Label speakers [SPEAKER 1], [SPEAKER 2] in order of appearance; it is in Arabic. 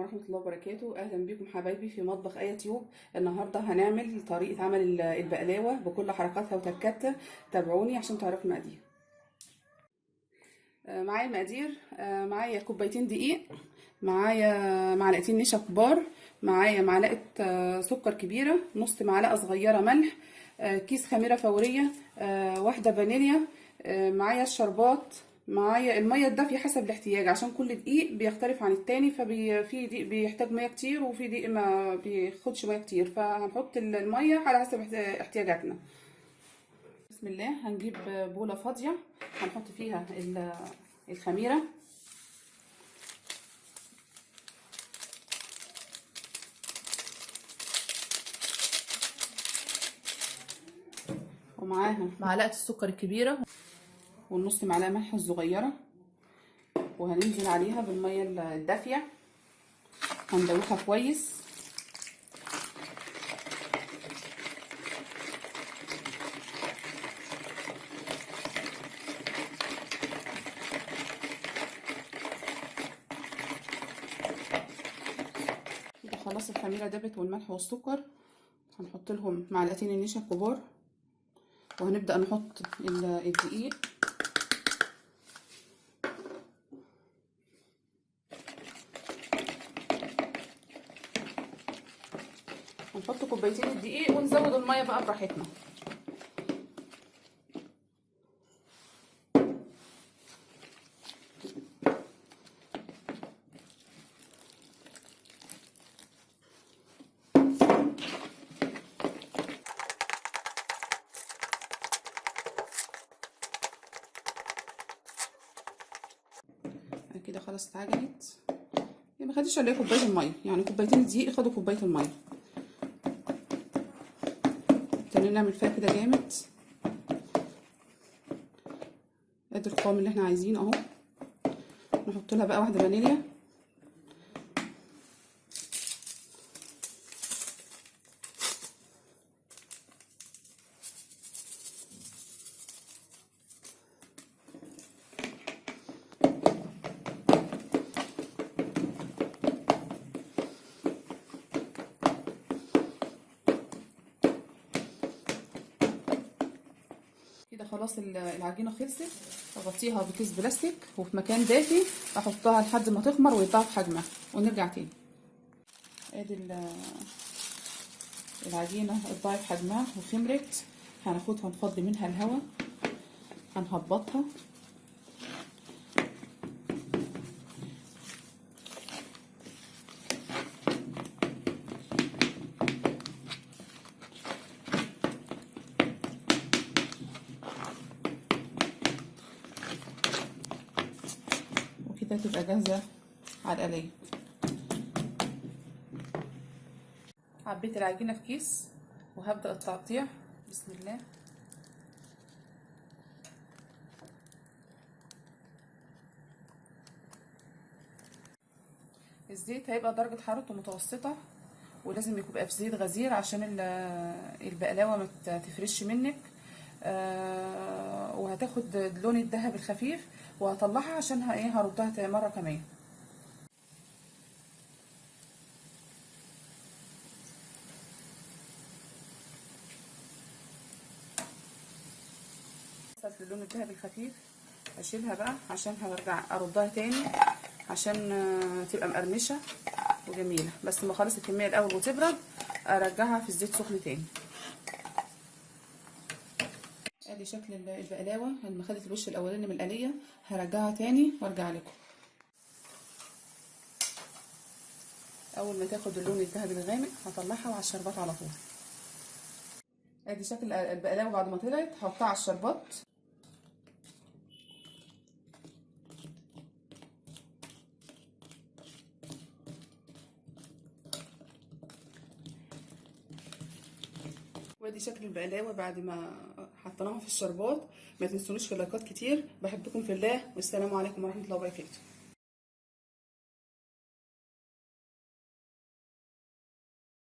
[SPEAKER 1] ورحمة الله وبركاته. أهلا بكم حبايبي في مطبخ آية تيوب. النهاردة هنعمل طريقة عمل البقلاوة بكل حركاتها وتكاتها. تابعوني عشان تعرفوا المقادير. معايا المقادير. معايا كوبايتين دقيق، معايا معلقتين نشا كبار، معايا معلقة سكر كبيرة، نص معلقة صغيرة ملح، كيس خميرة فورية، واحدة فانيليا، معايا الشربات، معايا الميه الدافيه حسب الاحتياج عشان كل دقيق بيختلف عن التاني. في دقيق بيحتاج ميه كتير وفي دقيق ما بياخدش ميه كتير، فهنحط الميه على حسب احتياجاتنا. بسم الله. هنجيب بوله فاضيه هنحط فيها الخميره، ومعاها معلقه السكر الكبيره والنص معلقه ملح الصغيره، وهننزل عليها بالميه الدافيه هندوخها كويس. كده خلاص الخميره دابت والملح والسكر. هنحط لهم معلقتين النشا الكبار وهنبدأ نحط الدقيق. هنحط كوبايتين الدقيق ونزود الميه بقى براحتنا. كده خلاص اتعجنت. ما خدتش الا كوبايه الميه، يعني كوبايتين الدقيق خدوا كوبايه الميه. تاني نعمل فيها كده جامد. ادي القوام اللي احنا عايزينه اهو. نحط لها بقى واحده فانيليا، كده خلاص العجينه خلصت. اغطيها بكيس بلاستيك وفي مكان دافي، احطها لحد ما تخمر ويضاعف حجمها ونرجع تاني. ادي العجينه اتضاعف حجمها وخمرت. هناخدها نفضي منها الهواء، هنهبطها وكده تبقى جاهزه على القلايه. عبيت العجينه في كيس وهبدأ التقطيع. بسم الله. الزيت هيبقى درجة حرارته متوسطة، ولازم يبقى في زيت غزير عشان البقلاوة ما تفرش منك. وهتاخد اللون الذهبي الخفيف، وهطلعها عشان هردها مرة كمان. وصلت للون الذهبي الخفيف. هشيلها بقى عشان هرجع اردها تاني عشان تبقى مقرمشه وجميله. بس ما خلص الكميه الاول وتبرد ارجعها في الزيت سخن تاني. ادي شكل البقلاوه لما خدت الوش الاولاني من القليه. هرجعها تاني وارجع لكم. اول ما تاخد اللون الذهبي الغامق هطلعها على الشربات على طول. ادي شكل البقلاوه بعد ما طلعت. هحطها على الشربات. وادي شكل البقلاوه بعد ما حطيناها في الشربات. ما تنسونيش في لايكات كتير. بحبكم في الله، والسلام عليكم ورحمه الله وبركاته.